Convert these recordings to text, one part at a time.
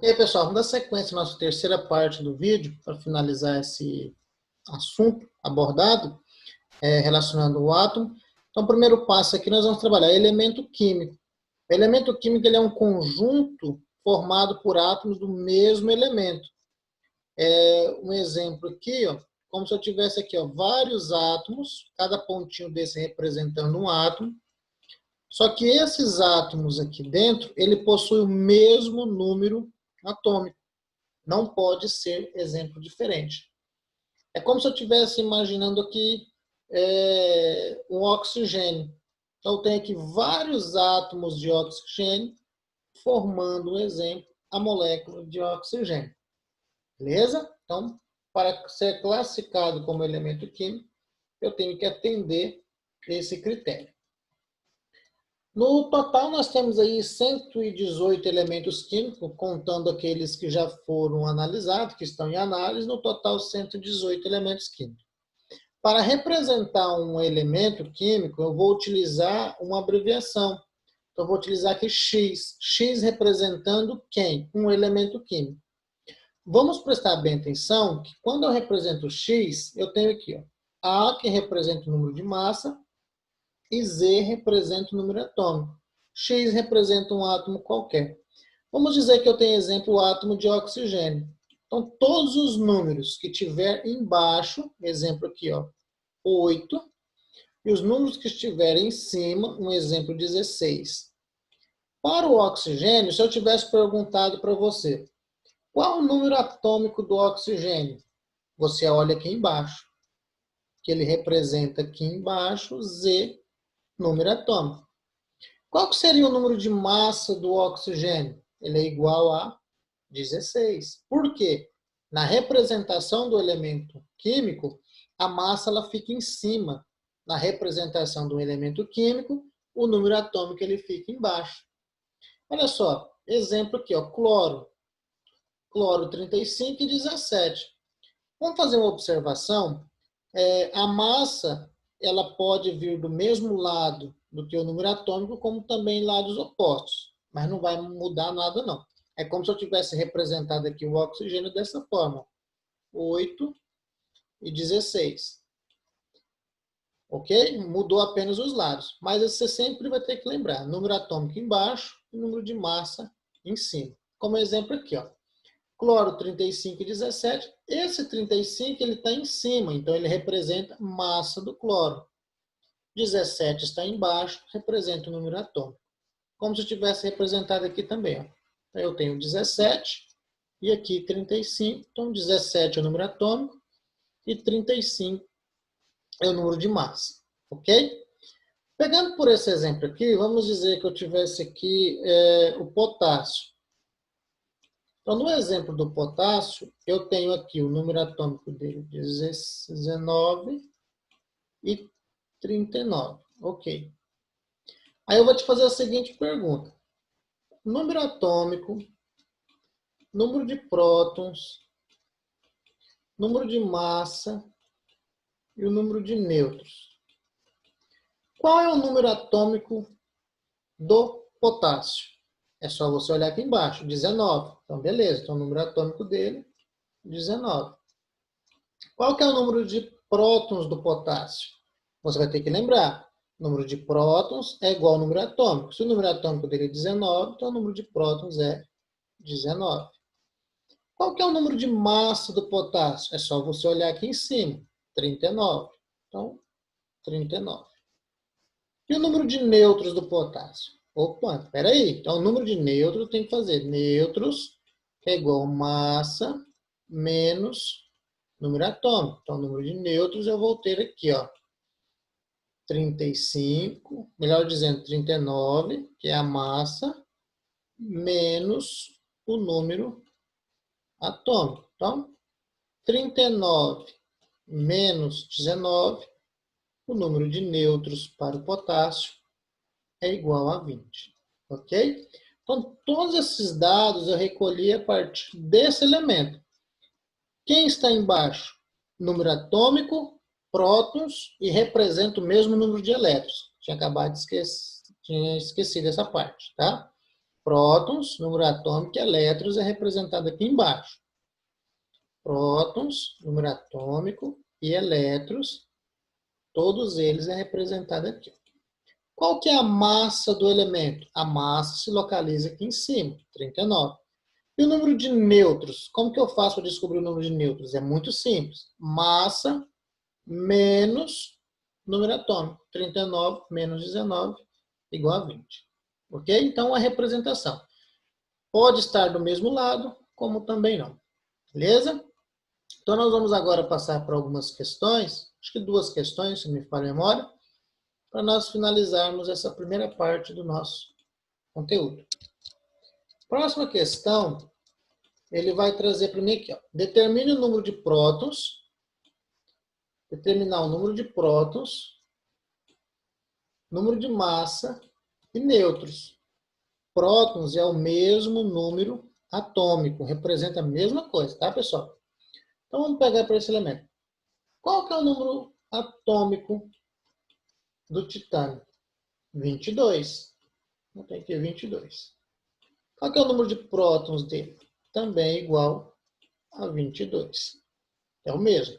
Ok, pessoal, vamos dar sequência à nossa terceira parte do vídeo para finalizar esse assunto abordado relacionando o átomo. Então, o primeiro passo aqui nós vamos trabalhar elemento químico. O elemento químico ele é um conjunto formado por átomos do mesmo elemento. Um exemplo aqui, ó, como se eu tivesse aqui, ó, vários átomos, cada pontinho desse representando um átomo. Só que esses átomos aqui dentro, ele possui o mesmo número atômico. Não pode ser exemplo diferente. É como se eu estivesse imaginando aqui um oxigênio. Então, eu tenho aqui vários átomos de oxigênio formando um exemplo, a molécula de oxigênio. Beleza? Então, para ser classificado como elemento químico, eu tenho que atender esse critério. No total, nós temos aí 118 elementos químicos, contando aqueles que já foram analisados, que estão em análise, no total 118 elementos químicos. Para representar um elemento químico, eu vou utilizar uma abreviação. Então, eu vou utilizar aqui X. X representando quem? Um elemento químico. Vamos prestar bem atenção que quando eu represento X, eu tenho aqui ó, A, que representa o número de massa, e Z representa o número atômico. X representa um átomo qualquer. Vamos dizer que eu tenho exemplo o átomo de oxigênio. Então, todos os números que tiver embaixo, exemplo aqui, ó, 8, e os números que estiverem em cima, um exemplo 16. Para o oxigênio, se eu tivesse perguntado para você, qual o número atômico do oxigênio? Você olha aqui embaixo, que ele representa aqui embaixo Z, número atômico. Qual que seria o número de massa do oxigênio? Ele é igual a 16. Por quê? Na representação do elemento químico, a massa ela fica em cima. Na representação do elemento químico, o número atômico ele fica embaixo. Olha só, exemplo aqui, ó, cloro. Cloro 35 e 17. Vamos fazer uma observação. A massa ela pode vir do mesmo lado do que o número atômico, como também lados opostos. Mas não vai mudar nada, não. É como se eu tivesse representado aqui o oxigênio dessa forma. 8 e 16. Ok? Mudou apenas os lados. Mas você sempre vai ter que lembrar. Número atômico embaixo e número de massa em cima. Como exemplo aqui, ó. Cloro 35 e 17. Esse 35 ele está em cima, então ele representa massa do cloro. 17 está embaixo, representa o número atômico. Como se eu tivesse representado aqui também. Ó. Então, eu tenho 17 e aqui 35. Então, 17 é o número atômico e 35 é o número de massa. Ok? Pegando por esse exemplo aqui, vamos dizer que eu tivesse aqui o potássio. Então, no exemplo do potássio, eu tenho aqui o número atômico dele, 19 e 39. Ok. Aí eu vou te fazer a seguinte pergunta. Número atômico, número de prótons, número de massa e o número de nêutrons. Qual é o número atômico do potássio? É só você olhar aqui embaixo, 19. Então, beleza. Então, o número atômico dele, 19. Qual que é o número de prótons do potássio? Você vai ter que lembrar. O número de prótons é igual ao número atômico. Se o número atômico dele é 19, então o número de prótons é 19. Qual que é o número de massa do potássio? É só você olhar aqui em cima. 39. Então, 39. E o número de nêutrons do potássio? Opa, espera aí. Então, o número de nêutrons tem que fazer nêutrons é igual a massa menos número atômico. Então, o número de nêutrons eu vou ter aqui, ó. 35, melhor dizendo, 39, que é a massa, menos o número atômico. Então, 39 menos 19, o número de nêutrons para o potássio é igual a 20. Ok? Então, todos esses dados eu recolhi a partir desse elemento. Quem está embaixo? Número atômico, prótons e representa o mesmo número de elétrons. Tinha acabado de esquecer, tinha esquecido essa parte, tá? Prótons, número atômico, e elétrons é representado aqui embaixo. Prótons, número atômico, e elétrons, todos eles é representado aqui. Qual que é a massa do elemento? A massa se localiza aqui em cima, 39. E o número de nêutrons? Como que eu faço para descobrir o número de nêutrons? É muito simples. Massa menos número atômico. 39 menos 19 igual a 20. Ok? Então, a representação pode estar do mesmo lado, como também não. Beleza? Então, nós vamos agora passar por algumas questões, acho que 2 questões, se me falha a memória, para nós finalizarmos essa primeira parte do nosso conteúdo. Próxima questão, ele vai trazer para mim aqui, ó. Determine o número de prótons, determinar o número de prótons, número de massa e nêutrons. Prótons é o mesmo número atômico, representa a mesma coisa, tá, pessoal? Então, vamos pegar para esse elemento. Qual que é o número atômico do titânio? 22. Então, tem aqui 22. Qual que é o número de prótons dele? Também igual a 22. É o mesmo.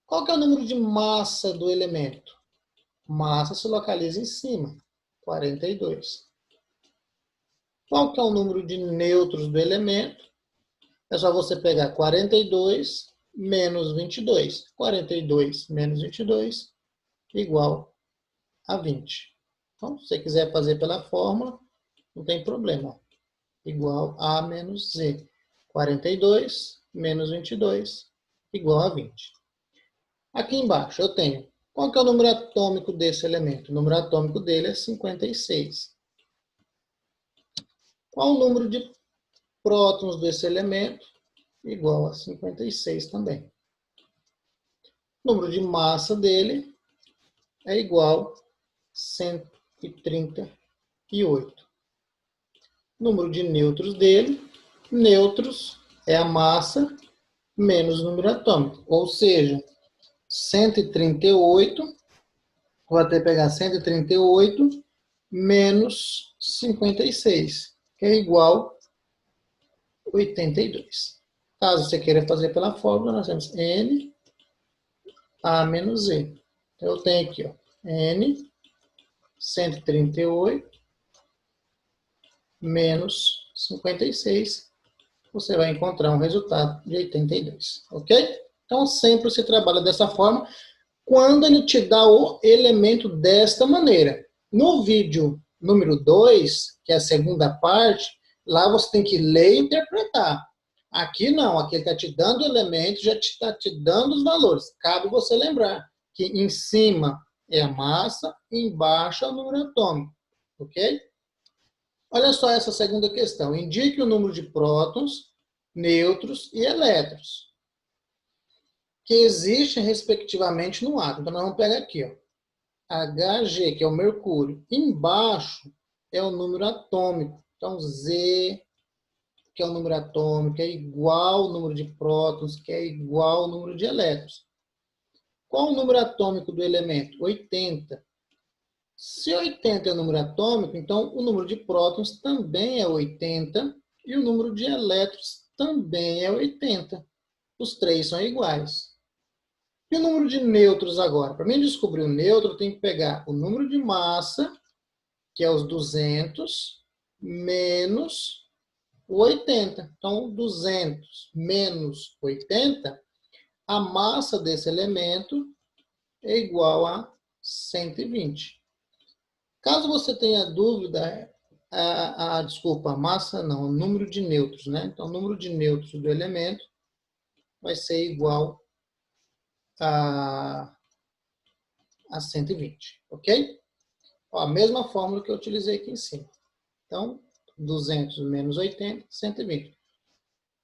Qual que é o número de massa do elemento? Massa se localiza em cima, 42. Qual que é o número de nêutrons do elemento? É só você pegar 42 menos 22. 42 menos 22 igual a 20. Então, se você quiser fazer pela fórmula, não tem problema. Igual a menos Z. 42 menos 22 igual a 20. Aqui embaixo eu tenho, qual que é o número atômico desse elemento? O número atômico dele é 56. Qual o número de prótons desse elemento? Igual a 56 também. O número de massa dele é igual a 138. O número de nêutrons dele, nêutrons é a massa menos o número atômico. Ou seja, 138, vou até pegar 138 menos 56, que é igual a 82. Caso você queira fazer pela fórmula, nós temos N A menos Z. Então, eu tenho aqui, ó, N 138 menos 56. Você vai encontrar um resultado de 82. Ok? Então, sempre se trabalha dessa forma quando ele te dá o elemento desta maneira. No vídeo número 2, que é a segunda parte, lá você tem que ler e interpretar. Aqui não, aqui ele está te dando o elemento, já está te dando os valores. Cabe você lembrar que em cima é a massa e embaixo é o número atômico. Ok? Olha só essa segunda questão. Indique o número de prótons, nêutrons e elétrons que existem, respectivamente, no átomo. Então, nós vamos pegar aqui, ó. Hg, que é o mercúrio. Embaixo é o número atômico. Então, Z, que é o número atômico, é igual ao número de prótons, que é igual ao número de elétrons. Qual o número atômico do elemento? 80. Se 80 é o número atômico, então o número de prótons também é 80 e o número de elétrons também é 80. Os três são iguais. E o número de nêutrons agora? Para mim descobrir o nêutron, eu tenho que pegar o número de massa, que é os 200, menos o 80. Então, 200 menos 80, a massa desse elemento é igual a 120. Caso você tenha dúvida, desculpa, a massa não, o número de nêutrons, né? Então, o número de nêutrons do elemento vai ser igual a 120, ok? Ó, a mesma fórmula que eu utilizei aqui em cima. Então, 200 menos 80, 120.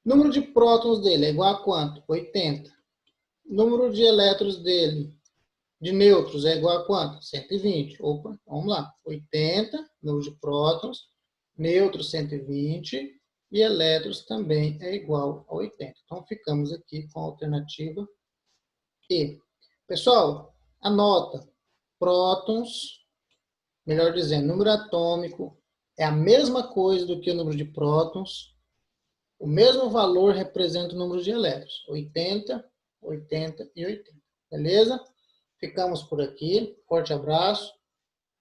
Número de prótons dele é igual a quanto? 80. Número de elétrons dele, de nêutrons, é igual a quanto? 120. Opa, vamos lá. 80, número de prótons, nêutrons 120 e elétrons também é igual a 80. Então, ficamos aqui com a alternativa E. Pessoal, anota. Prótons, melhor dizendo, número atômico, é a mesma coisa do que o número de prótons, o mesmo valor representa o número de elétrons, 80, 80 e 80. Beleza? Ficamos por aqui. Forte abraço.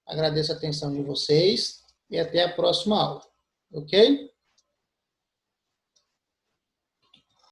Agradeço a atenção de vocês e até a próxima aula. Ok?